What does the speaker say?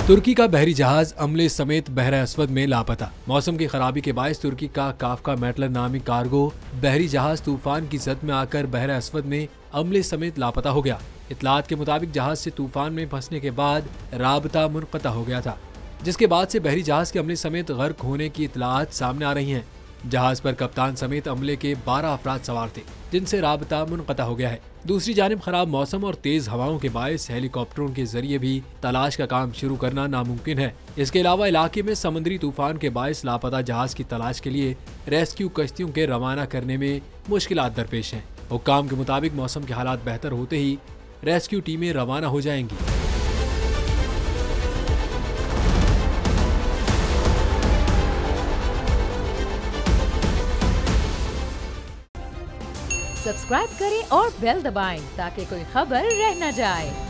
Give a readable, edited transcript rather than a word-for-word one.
तुर्की का बहरी जहाज अमले समेत बहरा अस्वद में लापता। मौसम की खराबी के बायस तुर्की का काफका मेटलर नामी कार्गो बहरी जहाज तूफान की जद में आकर बहरा अस्वद में अमले समेत लापता हो गया। इतलात के मुताबिक जहाज से तूफान में फंसने के बाद राबता मुनक़ता हो गया था, जिसके बाद से बहरी जहाज के अमले समेत गर्क होने की इतलात सामने आ रही हैं। जहाज पर कप्तान समेत अमले के 12 अफराद सवार थे, जिनसे राबता मुनक़ता हो गया है। दूसरी जानिब खराब मौसम और तेज हवाओं के बायस हेलीकॉप्टरों के जरिए भी तलाश का काम शुरू करना नामुमकिन है। इसके अलावा इलाके में समुद्री तूफान के बायस लापता जहाज की तलाश के लिए रेस्क्यू कश्तियों के रवाना करने में मुश्किलात दरपेश हैं। हुक्काम के मुताबिक मौसम के हालात बेहतर होते ही रेस्क्यू टीमें रवाना हो जाएंगी। सब्सक्राइब करें और बेल दबाएं ताकि कोई खबर रह न जाए।